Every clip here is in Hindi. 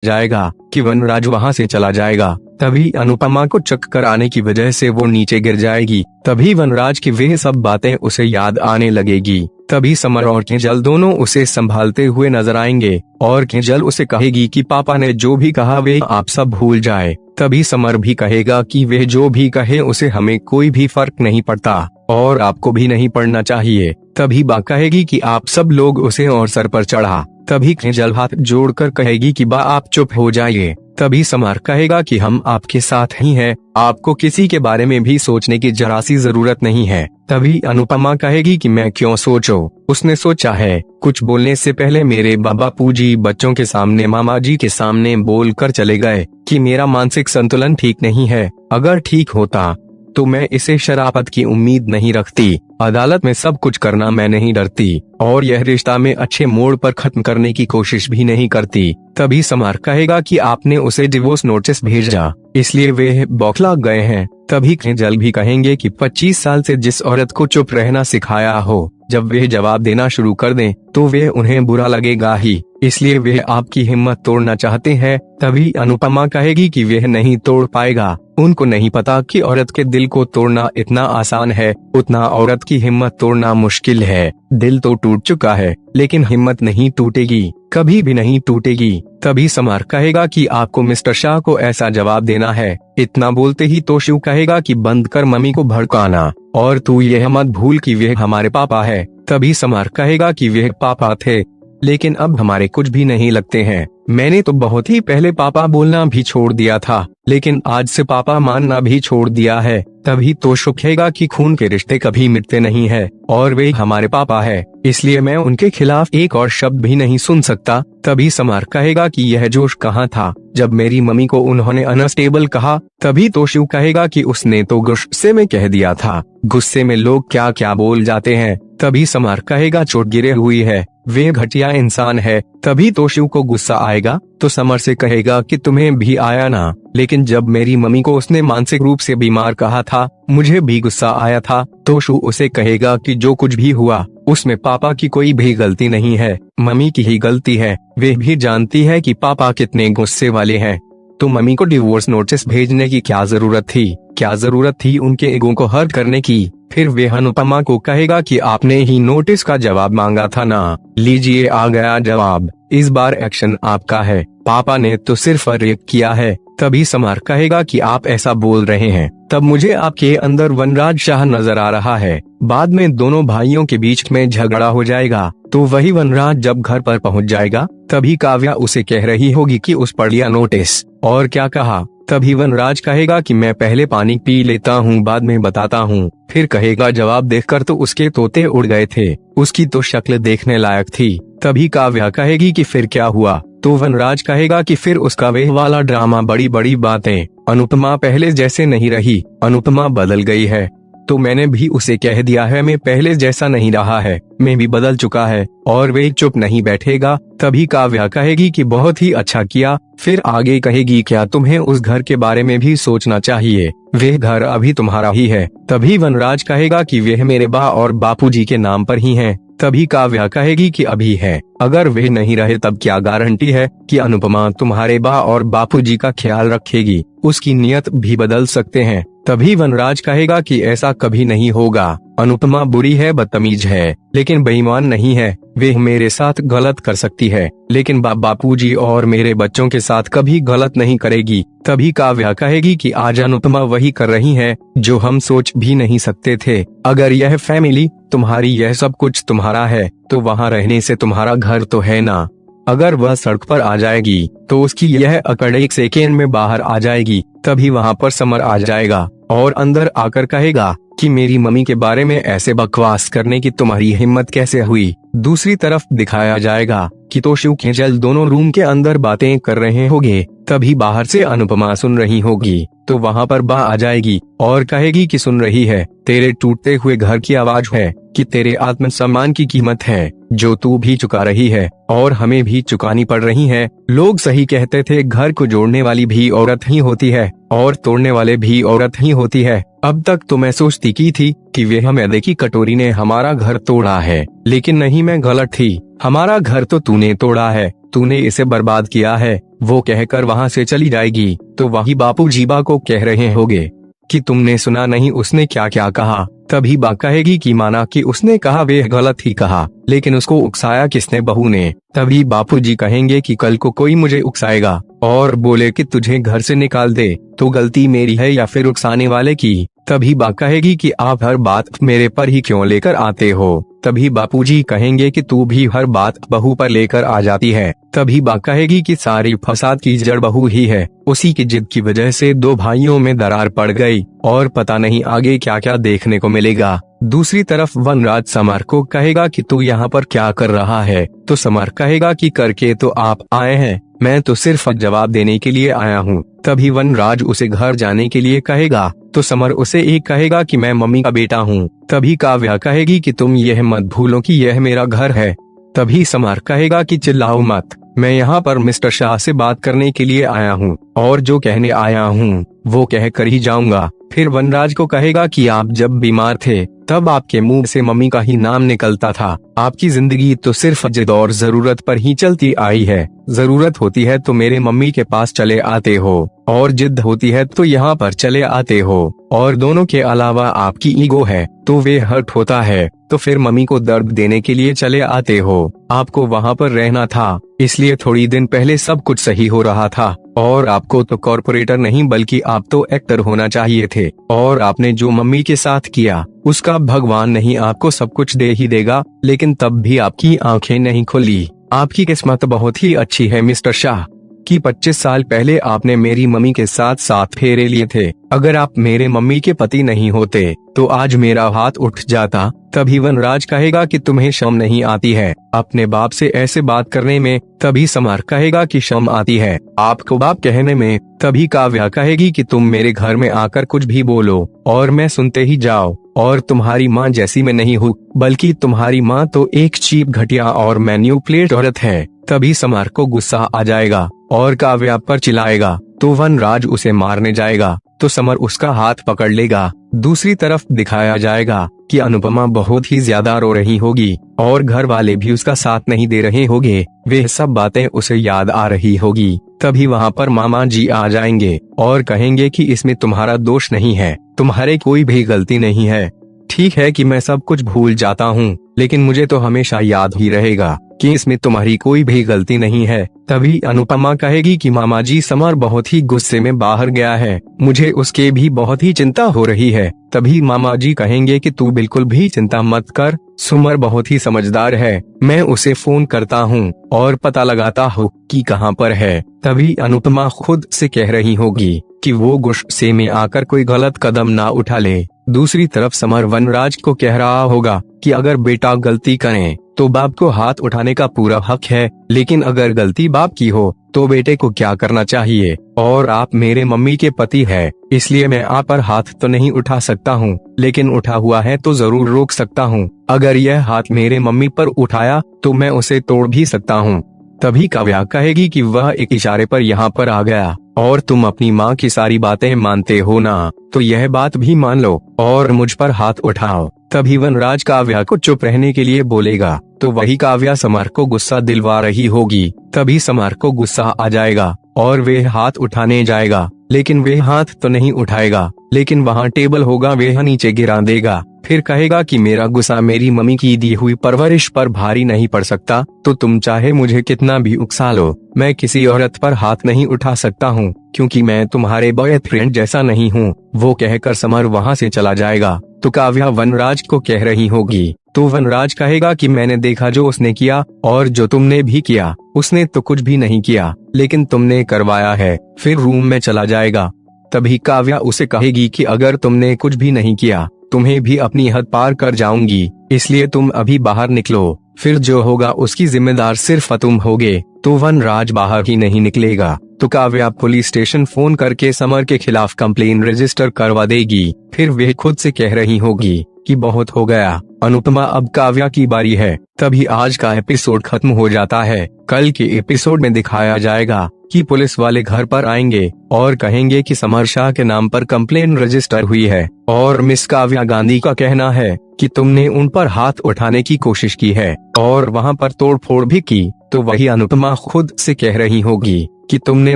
जाएगा कि वनराज वहां से चला जाएगा। तभी अनुपमा को चक्कर आने की वजह से वो नीचे गिर जाएगी। तभी वनराज की वे सब बातें उसे याद आने लगेगी। तभी समर और किंजल दोनों उसे संभालते हुए नजर आएंगे और किंजल उसे कहेगी कि पापा ने जो भी कहा वे आप सब भूल जाए। तभी समर भी कहेगा कि वे जो भी कहे उसे हमें कोई भी फर्क नहीं पड़ता और आपको भी नहीं पड़ना चाहिए। तभी बा कहेगी कि आप सब लोग उसे और सर पर चढ़ा। तभी किंजल हाथ जोड़कर कहेगी कि बा आप चुप हो जाइए। तभी समर कहेगा कि हम आपके साथ ही हैं, आपको किसी के बारे में भी सोचने की जरा सी जरूरत नहीं है। तभी अनुपमा कहेगी कि मैं क्यों सोचूं, उसने सोचा है। कुछ बोलने से पहले मेरे बापू जी बच्चों के सामने मामा जी के सामने बोल कर चले गए कि मेरा मानसिक संतुलन ठीक नहीं है। अगर ठीक होता तो मैं इसे शराफत की उम्मीद नहीं रखती। अदालत में सब कुछ करना मैं नहीं डरती और यह रिश्ता में अच्छे मोड़ पर खत्म करने की कोशिश भी नहीं करती। तभी समर कहेगा कि आपने उसे डिवोर्स नोटिस भेजा इसलिए वे बौखला गए हैं। तभी किंजल भी कहेंगे कि 25 साल से जिस औरत को चुप रहना सिखाया हो, जब वे जवाब देना शुरू कर दें तो वे उन्हें बुरा लगेगा ही, इसलिए वे आपकी हिम्मत तोड़ना चाहते हैं। तभी अनुपमा कहेगी कि वह नहीं तोड़ पाएगा। उनको नहीं पता कि औरत के दिल को तोड़ना इतना आसान है, उतना औरत की हिम्मत तोड़ना मुश्किल है। दिल तो टूट चुका है लेकिन हिम्मत नहीं टूटेगी, कभी भी नहीं टूटेगी। तभी समर कहेगा कि आपको मिस्टर शाह को ऐसा जवाब देना है। इतना बोलते ही तोशु कहेगा कि बंद कर मम्मी को भड़काना और तू यह मत भूल कि वे हमारे पापा है। तभी समर कहेगा कि वे पापा थे लेकिन अब हमारे कुछ भी नहीं लगते हैं। मैंने तो बहुत ही पहले पापा बोलना भी छोड़ दिया था लेकिन आज से पापा मानना भी छोड़ दिया है। तभी तोशु कहेगा कि खून के रिश्ते कभी मिटते नहीं है और वे हमारे पापा है, इसलिए मैं उनके खिलाफ एक और शब्द भी नहीं सुन सकता। तभी समर कहेगा कि यह जोश कहाँ था जब मेरी मम्मी को उन्होंने अनस्टेबल कहा। तभी तोशु कहेगा कि उसने तो गुस्से में कह दिया था, गुस्से में लोग क्या क्या बोल जाते हैं। तभी समर कहेगा चोट गिरे हुई है, वे घटिया इंसान है। तभी तोशु को गुस्सा आएगा तो समर से कहेगा कि तुम्हें भी आया ना, लेकिन जब मेरी मम्मी को उसने मानसिक रूप से बीमार कहा था मुझे भी गुस्सा आया था। तोशु उसे कहेगा कि जो कुछ भी हुआ उसमें पापा की कोई भी गलती नहीं है, मम्मी की ही गलती है। वे भी जानती है कि पापा कितने गुस्से वाले हैं, तो मम्मी को डिवोर्स नोटिस भेजने की क्या जरूरत थी, क्या जरूरत थी उनके ईगो को हर्ट करने की। फिर वे अनुपमा को कहेगा कि आपने ही नोटिस का जवाब मांगा था ना, लीजिए आ गया जवाब, इस बार एक्शन आपका है, पापा ने तो सिर्फ रेप किया है। तभी समर कहेगा कि आप ऐसा बोल रहे हैं तब मुझे आपके अंदर वनराज शाह नजर आ रहा है। बाद में दोनों भाइयों के बीच में झगड़ा हो जाएगा तो वही वनराज जब घर पर पहुंच जाएगा तभी काव्या उसे कह रही होगी कि उस पर लिया नोटिस और क्या कहा। तभी वनराज कहेगा कि मैं पहले पानी पी लेता हूँ बाद में बताता हूँ। फिर कहेगा जवाब देखकर तो उसके तोते उड़ गए थे, उसकी तो शक्ल देखने लायक थी। तभी काव्या कहेगी कि फिर क्या हुआ, तो वनराज कहेगा कि फिर उसका वे वाला ड्रामा, बड़ी बड़ी बातें, अनुपमा पहले जैसे नहीं रही, अनुपमा बदल गई है। तो मैंने भी उसे कह दिया है मैं पहले जैसा नहीं रहा है, मैं भी बदल चुका है। और वे चुप नहीं बैठेगा। तभी काव्या कहेगी कि बहुत ही अच्छा किया। फिर आगे कहेगी क्या तुम्हें उस घर के बारे में भी सोचना चाहिए, वे घर अभी तुम्हारा ही है। तभी वनराज कहेगा कि वे मेरे बा और बापूजी के नाम पर ही हैं। तभी काव्या कहेगी कि अभी है, अगर वे नहीं रहे तब क्या गारंटी है कि अनुपमा तुम्हारे बा और बापूजी का ख्याल रखेगी, उसकी नियत भी बदल सकते हैं। तभी वनराज कहेगा कि ऐसा कभी नहीं होगा, अनुपमा बुरी है, बदतमीज है, लेकिन बेईमान नहीं है, वे मेरे साथ गलत कर सकती है लेकिन बापूजी और मेरे बच्चों के साथ कभी गलत नहीं करेगी। तभी काव्या कहेगी कि आज अनुपमा वही कर रही है जो हम सोच भी नहीं सकते थे। अगर यह फैमिली तुम्हारी, यह सब कुछ तुम्हारा है तो वहाँ रहने से तुम्हारा घर तो है ना। अगर वह सड़क पर आ जाएगी तो उसकी यह अकड़ एक सेकेंड में बाहर आ जाएगी। तभी वहाँ पर समर आ जाएगा और अंदर आकर कहेगा कि मेरी मम्मी के बारे में ऐसे बकवास करने की तुम्हारी हिम्मत कैसे हुई। दूसरी तरफ दिखाया जाएगा कि तोशु किंजल दोनों रूम के अंदर बातें कर रहे होंगे। तभी बाहर से अनुपमा सुन रही होगी तो वहाँ पर बा आ जाएगी और कहेगी कि सुन रही है, तेरे टूटते हुए घर की आवाज है कि तेरे आत्मसम्मान की कीमत है जो तू भी चुका रही है और हमें भी चुकानी पड़ रही है। लोग सही कहते थे, घर को जोड़ने वाली भी औरत ही होती है और तोड़ने वाले भी औरत ही होती है। अब तक तो मैं सोचती की थी कि वह मैदे की कटोरी ने हमारा घर तोड़ा है, लेकिन नहीं, मैं गलत थी, हमारा घर तो तूने तोड़ा है। तूने इसे बर्बाद किया है, वो कहकर वहाँ से चली जाएगी तो वही बापू जीबा को कह रहे होंगे कि तुमने सुना नहीं उसने क्या क्या कहा। तभी बा कहेगी कि माना कि उसने कहा वे गलत ही कहा, लेकिन उसको उकसाया किसने, बहू ने। तभी बापूजी कहेंगे कि कल को कोई मुझे उकसाएगा और बोले कि तुझे घर से निकाल दे तो गलती मेरी है या फिर उकसाने वाले की। तभी बा कहेगी कि आप हर बात मेरे पर ही क्यों लेकर आते हो। तभी बापूजी कहेंगे कि तू भी हर बात बहू पर लेकर आ जाती है। तभी बा कहेगी कि सारी फसाद की जड़ बहू ही है, उसी की जिद की वजह से दो भाइयों में दरार पड़ गई और पता नहीं आगे क्या क्या देखने को मिलेगा। दूसरी तरफ वनराज समर को कहेगा कि तू यहाँ पर क्या कर रहा है, तो समर कहेगा कि करके तो आप आए हैं, मैं तो सिर्फ जवाब देने के लिए आया हूँ। तभी वनराज उसे घर जाने के लिए कहेगा तो समर उसे एक कहेगा कि मैं मम्मी का बेटा हूँ। तभी काव्या कहेगी कि तुम यह मत भूलो कि यह मेरा घर है। तभी समर कहेगा कि चिल्लाओ मत, मैं यहाँ पर मिस्टर शाह से बात करने के लिए आया हूँ और जो कहने आया हूँ वो कह कर ही जाऊंगा। फिर वनराज को कहेगा कि आप जब बीमार थे तब आपके मुंह से मम्मी का ही नाम निकलता था। आपकी जिंदगी तो सिर्फ जिद और जरूरत पर ही चलती आई है। जरूरत होती है तो मेरे मम्मी के पास चले आते हो और जिद होती है तो यहाँ पर चले आते हो, और दोनों के अलावा आपकी ईगो है तो वे हर्ट होता है तो फिर मम्मी को दर्द देने के लिए चले आते हो। आपको वहाँ पर रहना था, इसलिए थोड़ी दिन पहले सब कुछ सही हो रहा था और आपको तो कॉर्पोरेटर नहीं बल्कि आप तो एक्टर होना चाहिए थे, और आपने जो मम्मी के साथ किया उसका भगवान नहीं आपको सब कुछ दे ही देगा, लेकिन तब भी आपकी आंखें नहीं खुली। आपकी किस्मत बहुत ही अच्छी है मिस्टर शाह कि 25 साल पहले आपने मेरी मम्मी के साथ 7 फेरे लिए थे। अगर आप मेरे मम्मी के पति नहीं होते तो आज मेरा हाथ उठ जाता। तभी वनराज कहेगा कि तुम्हें शर्म नहीं आती है अपने बाप से ऐसे बात करने में। तभी समर कहेगा कि शर्म आती है आपको बाप कहने में। तभी काव्या कहेगी कि तुम मेरे घर में आकर कुछ भी बोलो और मैं सुनते ही जाओ, और तुम्हारी माँ जैसी मैं नहीं हूँ, बल्कि तुम्हारी माँ तो एक चीप घटिया और मैन्युपुलेट औरत है। तभी समर को गुस्सा आ जाएगा और काव्या पर चिल्लाएगा तो वनराज उसे मारने जाएगा तो समर उसका हाथ पकड़ लेगा। दूसरी तरफ दिखाया जाएगा कि अनुपमा बहुत ही ज्यादा रो रही होगी और घर वाले भी उसका साथ नहीं दे रहे होंगे। वे सब बातें उसे याद आ रही होगी। तभी वहाँ पर मामा जी आ जाएंगे और कहेंगे कि इसमें तुम्हारा दोष नहीं है, तुम्हारे कोई भी गलती नहीं है। ठीक है कि मैं सब कुछ भूल जाता हूँ, लेकिन मुझे तो हमेशा याद ही रहेगा कि इसमें तुम्हारी कोई भी गलती नहीं है। तभी अनुपमा कहेगी कि मामा जी समर बहुत ही गुस्से में बाहर गया है, मुझे उसके भी बहुत ही चिंता हो रही है। तभी मामा जी कहेंगे कि तू बिल्कुल भी चिंता मत कर, सुमर बहुत ही समझदार है, मैं उसे फोन करता हूँ और पता लगाता हूँ कि कहाँ पर है। तभी अनुपमा खुद से कह रही होगी कि वो गुस्से में आकर कोई गलत कदम ना उठा ले। दूसरी तरफ समर वनराज को कह रहा होगा कि अगर बेटा गलती करे तो बाप को हाथ उठाने का पूरा हक है, लेकिन अगर गलती बाप की हो तो बेटे को क्या करना चाहिए। और आप मेरे मम्मी के पति है, इसलिए मैं आप पर हाथ तो नहीं उठा सकता हूँ, लेकिन उठा हुआ है तो जरूर रोक सकता हूँ। अगर यह हाथ मेरे मम्मी पर उठाया तो मैं उसे तोड़ भी सकता हूँ। तभी काव्या कहेगी कि वह एक इशारे पर यहाँ पर आ गया और तुम अपनी माँ की सारी बातें मानते हो ना, तो यह बात भी मान लो और मुझ पर हाथ उठाओ। तभी वनराज काव्या को चुप रहने के लिए बोलेगा तो वही काव्या समर को गुस्सा दिलवा रही होगी। तभी समर को गुस्सा आ जाएगा और वे हाथ उठाने जाएगा, लेकिन वे हाथ तो नहीं उठाएगा, लेकिन वहाँ टेबल होगा वह नीचे गिरा देगा। फिर कहेगा कि मेरा गुस्सा मेरी मम्मी की दी हुई परवरिश पर भारी नहीं पड़ सकता, तो तुम चाहे मुझे कितना भी उकसा लो, मैं किसी औरत पर हाथ नहीं उठा सकता हूँ, क्योंकि मैं तुम्हारे बॉयफ्रेंड जैसा नहीं हूँ। वो कहकर समर वहाँ से चला जाएगा तो काव्या वनराज को कह रही होगी तो वनराज कहेगा कि मैंने देखा जो उसने किया और जो तुमने भी किया, उसने तो कुछ भी नहीं किया, लेकिन तुमने करवाया है। फिर रूम में चला जाएगा। तभी काव्या उसे कहेगी कि अगर तुमने कुछ भी नहीं किया तुम्हें भी अपनी हद पार कर जाऊंगी, इसलिए तुम अभी बाहर निकलो, फिर जो होगा उसकी जिम्मेदार सिर्फ तुम होगे। तो वनराज बाहर ही नहीं निकलेगा तो काव्या पुलिस स्टेशन फोन करके समर के खिलाफ कंप्लेन रजिस्टर करवा देगी। फिर वे खुद से कह रही होगी कि बहुत हो गया अनुपमा, अब काव्या की बारी है। तभी आज का एपिसोड खत्म हो जाता है। कल के एपिसोड में दिखाया जाएगा कि पुलिस वाले घर पर आएंगे और कहेंगे कि समर शाह के नाम पर कंप्लेन रजिस्टर हुई है और मिस काव्या गांधी का कहना है कि तुमने उन पर हाथ उठाने की कोशिश की है और वहां पर तोड़फोड़ भी की। तो वही अनुपमा खुद से कह रही होगी कि तुमने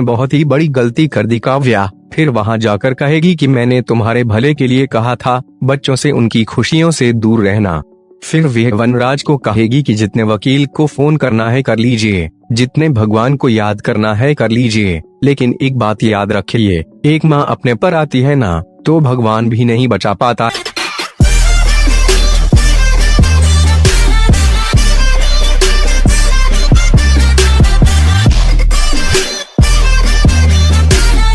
बहुत ही बड़ी गलती कर दी काव्या। फिर वहां जाकर कहेगी कि मैंने तुम्हारे भले के लिए कहा था बच्चों से उनकी खुशियों से दूर रहना। फिर वह वनराज को कहेगी कि जितने वकील को फोन करना है कर लीजिए, जितने भगवान को याद करना है कर लीजिए, लेकिन एक बात याद रखिए, एक माँ अपने पर आती है ना तो भगवान भी नहीं बचा पाता।